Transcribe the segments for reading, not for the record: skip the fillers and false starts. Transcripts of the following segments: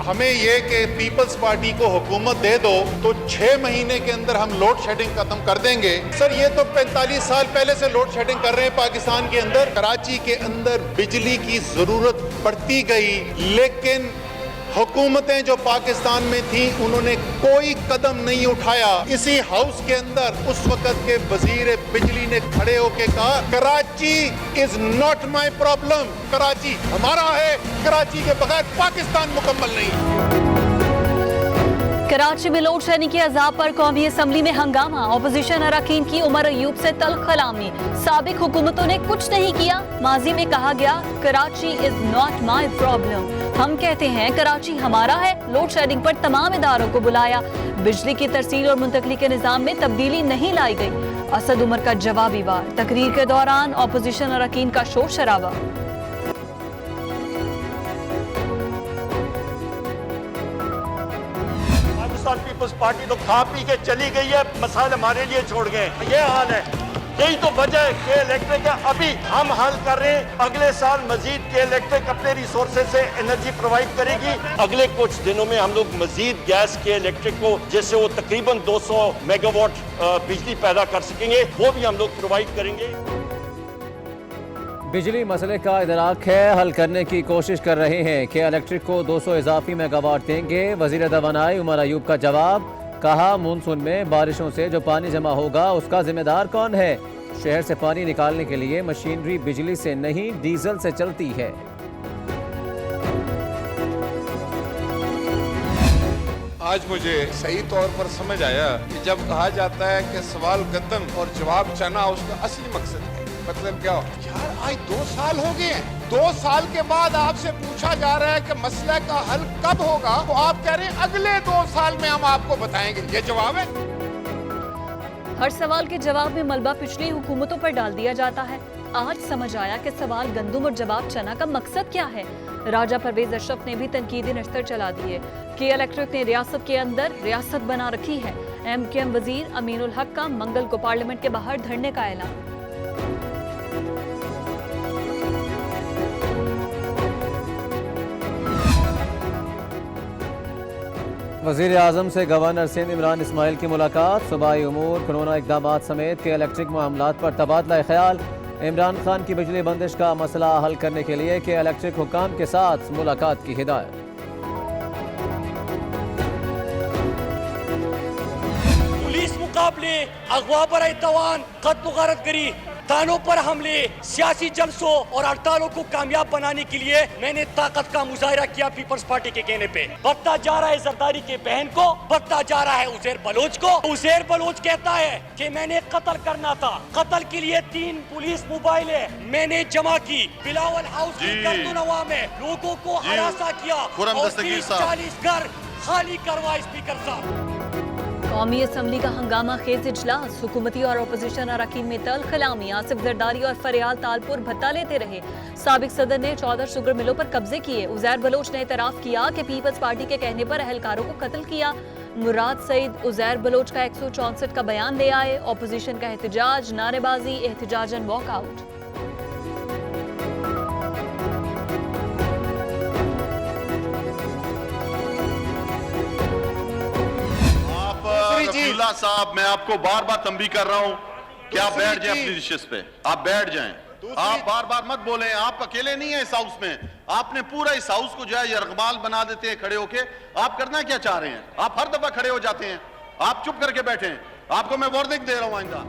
हमें ये कि पीपल्स पार्टी को हुकूमत दे दो तो 6 महीने के अंदर हम लोड शेडिंग खत्म कर देंगे। सर ये तो 45 साल पहले से लोड शेडिंग कर रहे हैं पाकिस्तान के अंदर। कराची के अंदर बिजली की जरूरत पड़ती गई, लेकिन हुकूमतें जो पाकिस्तान में थी उन्होंने कोई कदम नहीं उठाया। इसी हाउस के अंदर उस वक्त के वजीर बिजली ने खड़े होकर कहा Karachi is not my problem, Karachi हमारा है, कराची के बगैर पाकिस्तान मुकम्मल नहीं। कराची में लोड शेडिंग के अजाब पर कौमी असम्बली में हंगामा, ऑपोजिशन अरकान की उमर अयूब से तल्ख कलामी। साबिक हुकूमतों ने कुछ नहीं किया। माजी में कहा गया Karachi is not my problem, हम कहते हैं कराची हमारा है। लोड शेडिंग पर तमाम इदारों को बुलाया, बिजली की तरसील और मुंतकली के निजाम में तब्दीली नहीं लाई गई। असद उमर का जवाबी वार, तकरीर के दौरान ऑपोजिशन अरकान का शोर शराबा। पीपल्स पार्टी तो खा पी के चली गई है, मसाले हमारे लिए छोड़ गए। ये हाल है, यही तो वजह है कि इलेक्ट्रिक है। अभी हम हल कर रहे हैं, अगले साल मजीद के इलेक्ट्रिक अपने रिसोर्सेज से एनर्जी प्रोवाइड करेगी। अगले कुछ दिनों में हम लोग मजीद गैस के इलेक्ट्रिक को, जैसे वो तकरीबन 200 मेगावाट बिजली पैदा कर सकेंगे, वो भी हम लोग प्रोवाइड करेंगे। बिजली मसले का इदराक है, हल करने की कोशिश कर रहे हैं कि इलेक्ट्रिक को 200 इजाफी मेगावाट देंगे। वजीर तवानाई उमर अयूब का जवाब, कहा मानसून में बारिशों से जो पानी जमा होगा उसका जिम्मेदार कौन है। शहर से पानी निकालने के लिए मशीनरी बिजली से नहीं डीजल से चलती है। आज मुझे सही तौर पर समझ आया कि जब कहा जाता है कि सवाल गतन और जवाब चना उसका असली मकसद है, मतलब क्या यार आज 2 साल हो गए हैं, 2 साल के बाद आपसे पूछा जा रहा है कि मसले का हल कब होगा, तो आप कह रहे हैं अगले 2 साल में हम आपको बताएंगे। ये जवाब है? हर सवाल के जवाब में मलबा पिछली हुकूमतों पर डाल दिया जाता है। आज समझ आया कि सवाल गंदुम और जवाब चना का मकसद क्या है। राजा परवेज अशरफ ने भी तनकीदी नश्तर चला दिए कि इलेक्ट्रिक ने रियासत के अंदर रियासत बना रखी है। MKM वजीर अमीनुल हक का मंगल को पार्लियामेंट के बाहर धरने का ऐलान। वज़ीर आज़म से गवर्नर सिंध इमरान इस्माइल की मुलाकात, सूबाई उमूर, कोरोना इक़दामात समेत के इलेक्ट्रिक मामलात पर तबादला ख्याल। इमरान खान की बिजली बंदिश का मसला हल करने के लिए के इलेक्ट्रिक हुकाम के साथ मुलाकात की हिदायत। पुलिस मुकाबले, अगवा पर तवान, कत्ल गारत गरी, थानों पर हमले, सियासी जलसों और हड़तालों को कामयाब बनाने के लिए मैंने ताकत का मुजाहिरा किया। पीपल्स पार्टी के कहने पे बढ़ता जा रहा है जरदारी के बहन को, बढ़ता जा रहा है उजैर बलोच को। उजैर बलोच कहता है कि मैंने कत्ल करना था, कत्ल के लिए 3 पुलिस मोबाइल मैंने जमा की, बिलावल हाउस की गर्दनवा में लोगों को हरासा किया और 30-40 घर खाली करवा। स्पीकर साहब, कौमी असम्बली का हंगामा खेज इजलास, हुकूमती और अपोजिशन अरकान में तल खलामी। आसिफ जरदारी और फरियाल तालपुर भत्ता लेते रहे। साबिक सदर ने 14 शुगर मिलों पर कब्जे किए। उजैर बलोच ने एतराफ किया कि पीपल्स पार्टी के कहने पर अहलकारों को कत्ल किया। मुराद सईद उजैर बलोच का 164 का बयान ले आए। अपोजिशन का एहतजाज, नारेबाजी, एहतजाजन वॉकआउट। साहब, मैं आपको बार बार तंबीह कर रहा हूं कि आप बैठ जाएं अपनी डिशेस पे, आप बैठ जाएं। आप बार बार मत बोलें, आप अकेले नहीं है इस हाउस में। आपने पूरा इस हाउस को जो है यरगमाल बना देते हैं खड़े होके। आप करना क्या चाह रहे हैं? आप हर दफा खड़े हो जाते हैं, आप चुप करके बैठे हैं। आपको मैं वार्निंग दे रहा हूं आइंदा।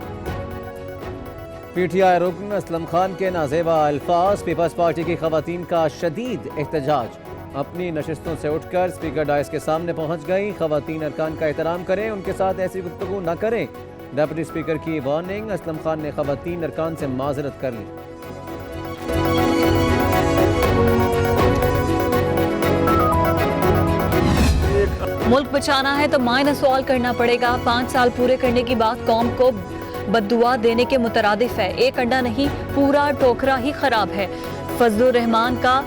PTI रुकन असलम खान के नाजेबा अल्फाज, पीपल्स पार्टी की खवातीन का शदीद एहतजाज। अपनी नशिस्तों से उठकर स्पीकर डायस के सामने पहुंच गई। खवातीन अरकान का एहतराम करें, उनके साथ ऐसी गुफ्तगू न करें। डिप्टी स्पीकर की वार्निंग। असलम खान ने खवातीन अरकान से माजरत कर ली। मुल्क बचाना है तो मायने सवाल करना पड़ेगा। 5 साल पूरे करने की बात कौम को बद्दुआ देने के मुतरादिफ है। एक अंडा नहीं, पूरा टोकरा ही खराब है। फजलुर रहमान का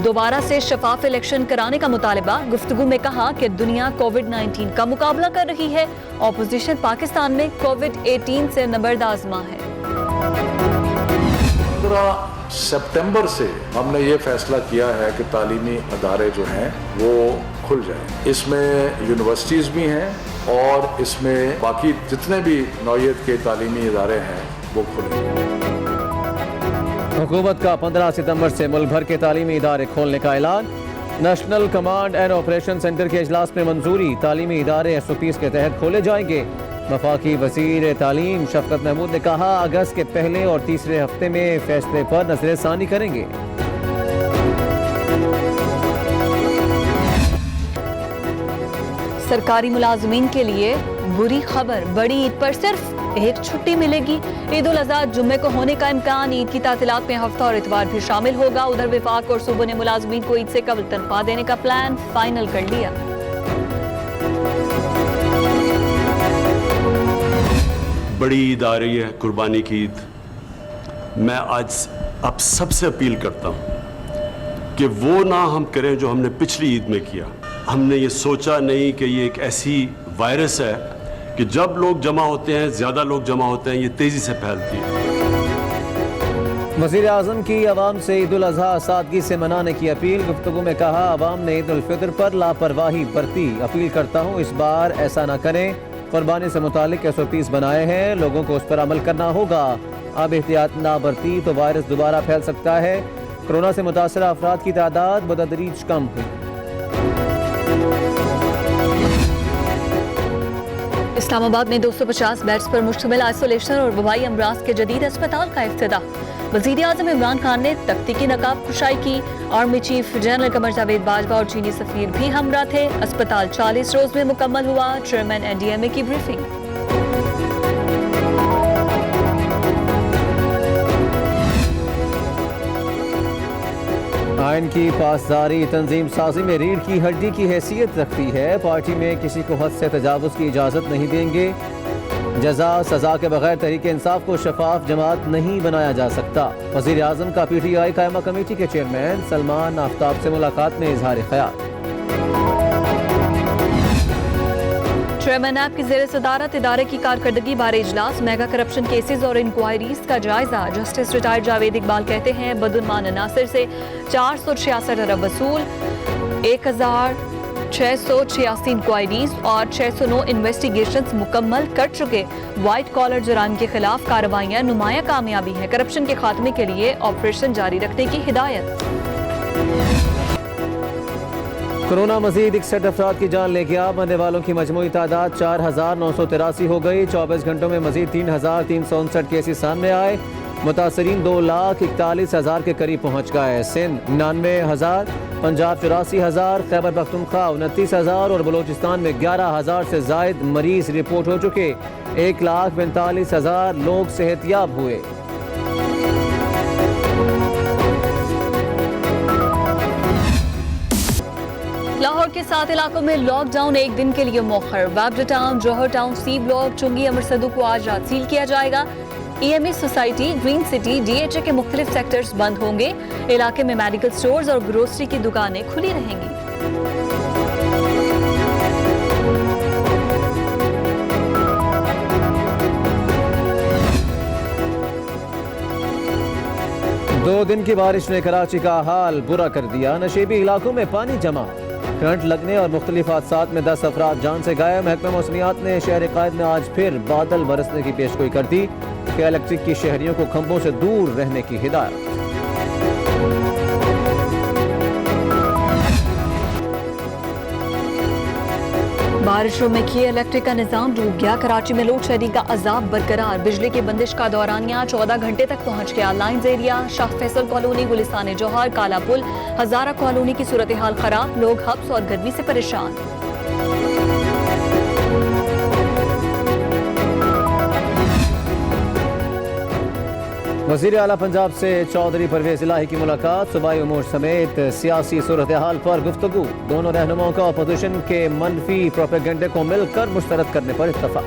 दोबारा से शफाफ इलेक्शन कराने का मुतालबा। गुफ्तगू में कहा कि दुनिया कोविड-19 का मुकाबला कर रही है, ऑपोजिशन पाकिस्तान में कोविड-18 से नबर्द आजमा है। सितंबर से हमने ये फैसला किया है कि तालीमी अदारे जो हैं वो खुल जाएं। इसमें यूनिवर्सिटीज़ भी हैं और इसमें बाकी जितने भी नौइयत के तालीमी अदारे हैं वो खुलेंगे। हुकूमत का 15 सितंबर से मुल्क भर के तालीमी इदारे खोलने का ऐलान। National command and operation centre के इजलास में मंजूरी। तालीमी इदारे SOPs के तहत खोले जाएंगे। वफाकी वज़ीर तालीम शफकत महमूद ने कहा, अगस्त के पहले और तीसरे हफ्ते में फैसले पर नज़रसानी करेंगे। सरकारी मुलाजमीन के लिए बुरी खबर, बड़ी ईद पर सिर्फ एक छुट्टी मिलेगी। ईद उल अज़हा जुम्मे को होने का इम्कान। ईद की तातीलात में हफ्ता और इतवार भी शामिल होगा। उधर विफाक और सूबों ने मुलाजमीन को ईद से कबल तनख्वाह देने का प्लान फाइनल कर लिया। बड़ी ईद आ रही है, कुर्बानी की ईद। मैं आज अब सबसे अपील करता हूँ कि वो ना हम करें जो हमने पिछली ईद में किया। हमने ये सोचा नहीं कि ये एक ऐसी वायरस है कि जब लोग जमा होते हैं, ज़्यादा लोग जमा होते हैं, ये तेज़ी से फैलती है। वज़ीर आज़म की अवाम से ईद उल अज़हा सादगी से मनाने की अपील। गुफ्तगू में कहा, अवाम ने ईद उल फितर पर लापरवाही बरती। अपील करता हूँ इस बार ऐसा ना करें। कुर्बानी से मुतालिक SOPs बनाए हैं, लोगों को उस पर अमल करना होगा। अब एहतियात ना बरती तो वायरस दोबारा फैल सकता है। कोरोना से मुतासरा अफराद की तादाद बतदरीज कम हुई। इस्लामाबाद में 250 बेड्स पर मुश्तमिल आइसोलेशन और वबाई अमराज के जदीद अस्पताल का इफ्तिताह। वज़ीर आज़म इमरान खान ने तख्ती नकाब कुशाई की। Army chief general Qamar Javed Bajwa और चीनी सफीर भी हमरा थे। अस्पताल 40 रोज में मुकम्मल हुआ। चेयरमैन NDMA की ब्रीफिंग। आइन की पासदारी तंजीम साजी में रीढ़ की हड्डी की हैसियत रखती है। पार्टी में किसी को हद से तजावुज़ की इजाज़त नहीं देंगे। जजा सजा के बगैर तहरीक इंसाफ को शफाफ जमात नहीं बनाया जा सकता। वज़ीर आज़म का PTI कायमा कमेटी के चेयरमैन सलमान आफ्ताब से मुलाकात में इजहार ख्याल। चेयरमैन NAB की ज़ेर सदारत इदारे की कारकर्दगी बारे इजलास। मेगा करप्शन केसेस और इंक्वायरीज का जायजा। जस्टिस रिटायर्ड जावेद इकबाल कहते हैं, बदुलमान नासिर से 466 अरब वसूल, 1686 इंक्वायरीज और 609 इन्वेस्टिगेशंस मुकम्मल कर चुके। व्हाइट कॉलर जुराम के खिलाफ कार्रवाइयां नुमाया कामयाबी है। करप्शन के खात्मे के लिए ऑपरेशन जारी रखने की हिदायत। कोरोना मजीद 61 अफराद की जान ले गया। मरने वालों की मजमूई तादाद 4983 हो गई। 24 घंटों में मजीद 3359 केसेस सामने आए। मुतासरीन 2,41,000 के करीब पहुँच गए। सिंध 99,000, पंजाब 84,000, खैबर पख्तूनख्वा 29,000 और बलोचिस्तान में 11,000 से जायद मरीज रिपोर्ट हो चुके। 1,45,000 लोग सेहतियाब हुए। लाहौर के 7 इलाकों में लॉकडाउन एक दिन के लिए मौखर। वाबडा टाउन, जौहर टाउन, सी ब्लॉक, चुंगी, अमरसदू को आज रात सील किया जाएगा। EMA society, green city, DHA के मुख्तलिफ सेक्टर्स बंद होंगे। इलाके में मेडिकल स्टोर्स और ग्रोसरी की दुकानें खुली रहेंगी। दो दिन की बारिश ने कराची का हाल बुरा कर दिया। नशेबी इलाकों में पानी जमा, करंट लगने और मुख्तलिफ हादसात में 10 अफराद जान से गायब। महकमा मौसमियात ने शहर कायद में आज फिर बादल बरसने की पेशगोई कर दी कि इलेक्ट्रिक की शहरियों को खंभों से दूर रहने की हिदायत। बारिशों में किए इलेक्ट्रिक का निजाम डूब गया। कराची में लोड शेडिंग का अजाब बरकरार। बिजली की बंदिश का दौरानिया 14 घंटे तक पहुंच गया। Lines area, Shah Faisal colony, Gulistan Jauhar, Kala Pul, हजारा कॉलोनी की सूरत हाल खराब। लोग हब्स और गर्मी से परेशान। वज़ीर आला पंजाब से चौधरी परवेज इलाही की मुलाकात। सूबाई उमूर समेत सियासी सूरत हाल पर गुफ्तगू। दोनों रहनुमाओं का अपोजिशन के मनफी प्रोपेगेंडे को मिलकर मुस्तरद करने पर इत्तफाक।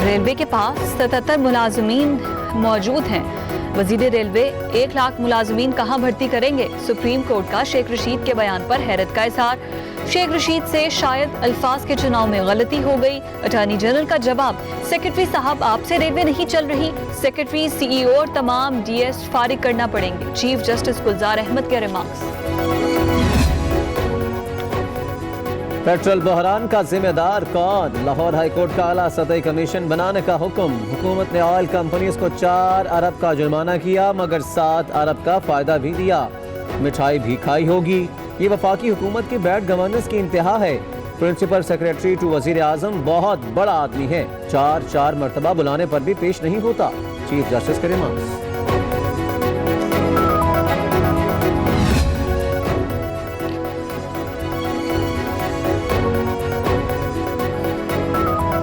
रेलवे के पास 77 मुलाजमीन मौजूद हैं। वजीर रेलवे 1 लाख मुलाजमीन कहां भर्ती करेंगे? सुप्रीम कोर्ट का शेख रशीद के बयान पर हैरत का इजहार। शेख रशीद से शायद अल्फाज के चुनाव में गलती हो गई। अटॉर्नी जनरल का जवाब, सेक्रेटरी साहब आपसे रेलवे नहीं चल रही, सेक्रेटरी, सीईओ और तमाम डीएस फारिग करना पड़ेंगे। चीफ जस्टिस गुलजार अहमद के रिमार्क्स। पेट्रोल बहरान का जिम्मेदार कौन? लाहौर हाईकोर्ट का आला सतही कमीशन बनाने का हुक्म। हुकूमत ने ऑयल कंपनीज को 4 अरब का जुर्माना किया मगर 7 अरब का फायदा भी दिया। मिठाई भी खाई होगी। ये वफाकी हुकूमत की बैड गवर्नेंस की इंतहा है। प्रिंसिपल सेक्रेटरी टू वजीर आजम बहुत बड़ा आदमी है, 4 मरतबा बुलाने पर भी पेश नहीं होता। चीफ जस्टिस के रिमार्क्स।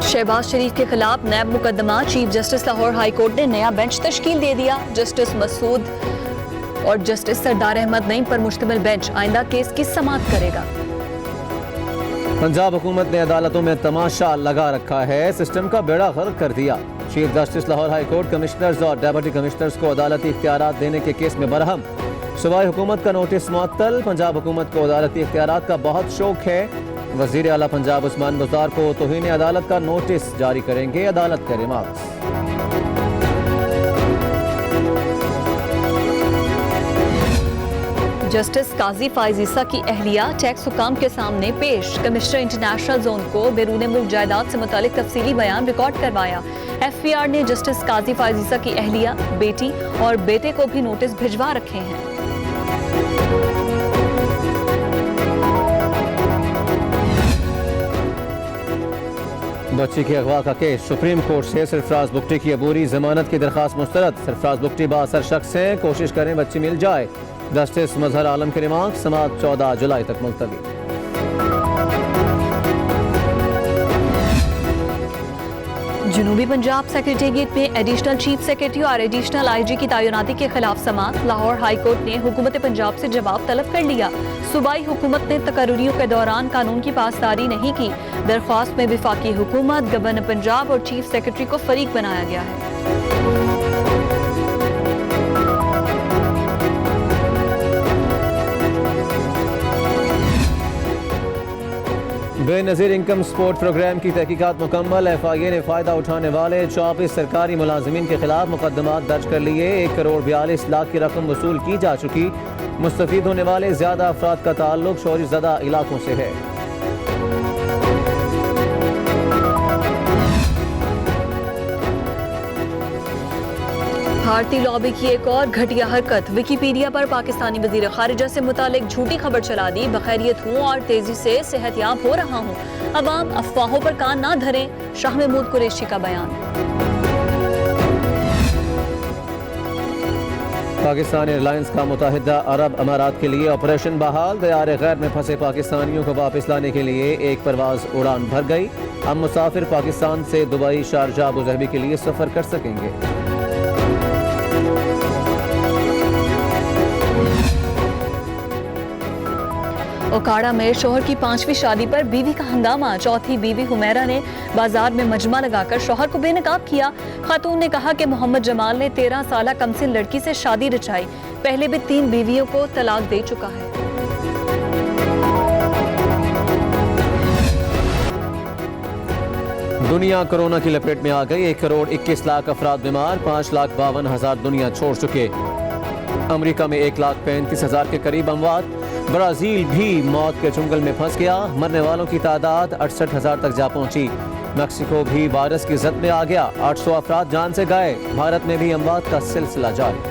शहबाज शरीफ के खिलाफ नैब मुकदमा। Chief justice Lahore high court ने नया बेंच तश्कील दे दिया। जस्टिस मसूद और जस्टिस सरदार अहमद नईम पर मुश्तमिल बेंच आइंदा केस की समाअत करेगा। पंजाब हुकूमत ने अदालतों में तमाशा लगा रखा है, सिस्टम का बेड़ा गर्क कर दिया। Chief justice Lahore high court commissioners और डेप्यूटी कमिश्नर्स को अदालती इख्तियारात देने के केस में बरहम। सूबाई हुकूमत का नोटिस मुअत्तल। पंजाब हुकूमत को अदालती इख्तियारात का बहुत शौक है। वजीर आला पंजाब उस्मान बुज़दार को तौहीन अदालत का नोटिस जारी करेंगे। अदालत के रिमार्क्स। जस्टिस काजी फाइज ईसा की अहलिया टैक्स हुकाम के सामने पेश। कमिश्नर इंटरनेशनल जोन को बैरून मुल्क जायदाद से मुतालिक तफसीली बयान रिकॉर्ड करवाया। FPR ने जस्टिस काजी फाइज ईसा की अहलिया, बेटी और बेटे को भी नोटिस भिजवा रखे हैं। बच्ची के अगवा का केस। सुप्रीम कोर्ट से सरफराज बुगटी की अबूरी जमानत की दरखास्त मुस्तरद। सरफराज बुगटी बासर शख्स हैं, कोशिश करें बच्ची मिल जाए। जस्टिस मजहर आलम के रिमार्क। समाअत 14 जुलाई तक मुलतवी। जनूबी पंजाब सेक्रेटेरिएट में एडिशनल चीफ सेक्रेटरी और एडिशनल IG की तैनाती के खिलाफ समाअत। लाहौर हाई कोर्ट ने हुकूमत पंजाब से जवाब तलब कर लिया। सूबाई हुकूमत ने तकर्रियों के दौरान कानून की पासदारी नहीं की। दरख्वास्त में वफाकी हुकूमत, गवर्नर पंजाब और चीफ सेक्रेटरी को फरीक बनाया गया है। बेनज़ीर इनकम सपोर्ट प्रोग्राम की तहकीकात मुकम्मल। FIA ने फ़ायदा उठाने वाले 24 सरकारी मुलाजिमीन के खिलाफ मुकदमात दर्ज कर लिए। 1,42 लाख की रकम वसूल की जा चुकी। मुस्तफीद होने वाले ज़्यादा अफराद का ताल्लुक शोरी ज़दा इलाकों से है। भारतीय लॉबी की एक और घटिया हरकत। विकीपीडिया पर पाकिस्तानी वजीर खारिजा से मुतालिक झूठी खबर चला दी। बखैरियत हूँ और तेजी से सेहतयाब हो रहा हूँ, अवाम अफवाहों पर कान ना धरें। शाह महमूद कुरैशी का बयान। पाकिस्तान एयरलाइंस का मुत्तहिदा अरब अमारात के लिए ऑपरेशन बहाल। तैयारे गैर में फंसे पाकिस्तानियों को वापस लाने के लिए एक परवाज उड़ान भर गई। अब मुसाफिर पाकिस्तान से दुबई, शारजा, अबूधाबी के लिए सफर कर सकेंगे। ओकाड़ा में शोहर की 5वीं शादी पर बीवी का हंगामा। चौथी बीवी हुमैरा ने बाजार में मजमा लगाकर शोहर को बेनकाब किया। खातून ने कहा कि मोहम्मद जमाल ने 13 साल कमसिन लड़की से शादी रचाई। पहले भी 3 बीवियों को तलाक दे चुका है। दुनिया कोरोना की लपेट में आ गई। 1 करोड़ 21 लाख अफराद बीमार, 5,52,000 दुनिया छोड़ चुके। अमेरिका में 1,35,000 के करीब अमवात। ब्राजील भी मौत के चुंगल में फंस गया। मरने वालों की तादाद 68,000 तक जा पहुंची। मैक्सिको भी वायरस की जद में आ गया। 800 अफराद जान से गए। भारत में भी अमवात का सिलसिला जारी।